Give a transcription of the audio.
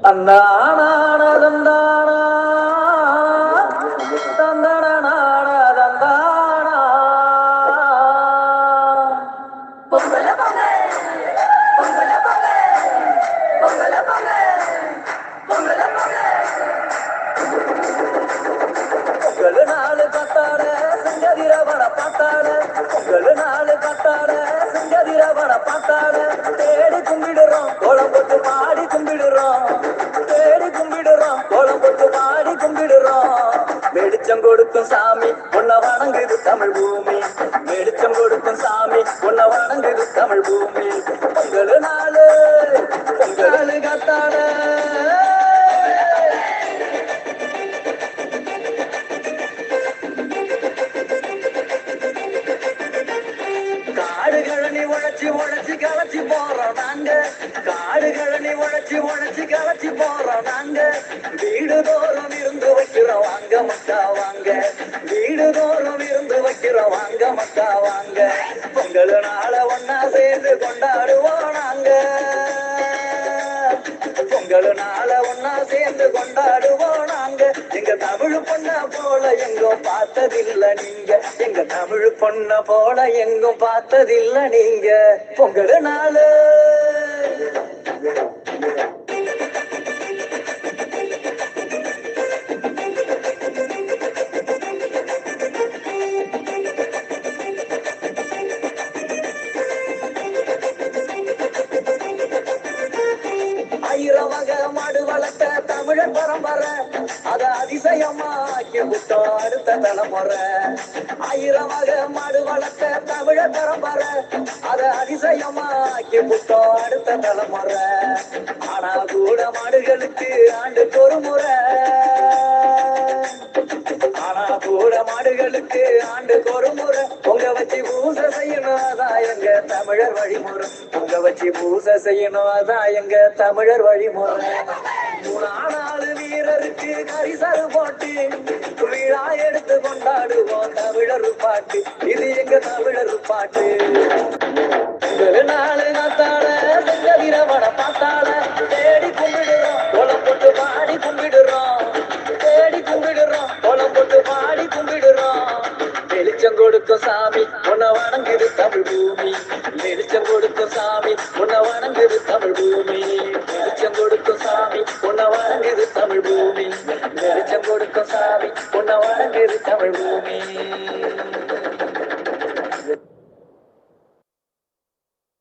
அந்தானா தந்தானா தந்தனா தந்தானா பொங்கல பொங்க பொங்கல பொங்க பொங்கல பொங்க பொங்கல பொங்க பொங்கல் நாலு கத்தாட செங்கதிரவன பார்த்தாட பொங்கல் நாலு கத்தாட செங்கதிரவன பார்த்தாட தேடி கும்பிடுறோம் கோலம் போட்டு பாடி கும்பிடுறோம் தேடி கும்பிடுறோம் கோலம் போட்டு பாடி கும்பிடுறோம் வெளிச்சம் கொடுக்கும் சாமி உன்னை வணங்குது தமிழ் பூமி வெளிச்சம் கொடுக்கும் சாமி உன்னை வணங்குது தமிழ் பூமி பொங்கல் நாலு பொங்கல் கத்தாட காடு கழனி உழைச்சி உழைச்சி களைச்சி போறோம் நாங்க காடு கழனி உழைச்சி உழைச்சி களைச்சி போறோம் நாங்க வீடு தோறும் இருந்து வைக்கிறோம் வாங்க மக்கா வாங்க வீடு தோறும் இருந்து வைக்கிறோம் வாங்க மக்கா வாங்க பொங்கல் நாள ஒன்னா சேர்ந்து கொண்டாடுவோம் நாங்க பொங்கல் நாள ஒன்னா சேர்ந்து கொண்டாடுவோம் நாங்க எங்க தமிழ் பொண்ண போல எங்கும் பார்த்ததில்லை நீங்க எங்க தமிழ் பொண்ண போல எங்கும் பார்த்ததில்லை நீங்க பொங்கல் நாளு ஆயிரம் வகை மாடு வளர்த்த தமிழர் பரம்பரை அத அதிசயமா ஆக்கி விட்டோம் அடுத்த தலைமுறை ஆயிரம் வகை மாடு வளர்த்த தமிழர் பரம்பரை அத அதிசயமா ஆக்கி விட்டோம் அடுத்த தலைமுறை ஆனா கூட மாடுகளுக்கு ஆண்டுக்கு ஒரு முறை ஆனா கூட மாடுகளுக்கு ஆண்டுக்கு ஒரு முறை பொங்க வச்சு பூசை செய்யணும் அதான் எங்க தமிழர் வழிமுறை பொங்க வச்சு பூசை செய்யணும் அதான் எங்க தமிழர் வழிமுறை மூணானாலு வீரருக்கு கரிசரு போட்டு விழா எடுத்து கொண்டாடுவோம் தமிழர் பாட்டு இது எங்க தமிழர் பாட்டு நாலு நாத்தாள செங்கதிரவன பார்த்தாள தேடி கும்பிடுறோம் கோலம் போட்டு பாடி கும்பிடுறோம் தேடி கும்பிடுறோம் கோலம் போட்டு பாடி கும்பிடுறோம் வெளிச்சம் கொடுக்கும் சாமி உன்னை வணங்குது தமிழ் பூமி வெளிச்சம் கொடுக்கும் சாமி உன்னை வணங்குது தமிழ் பூமி வெளிச்சம் கொடுக்கும் சாமி உன்னை வணங்குது தமிழ் பூமி வெளிச்சம் கொடுக்கும் சாமி உன்னை வணங்குது தமிழ் பூமி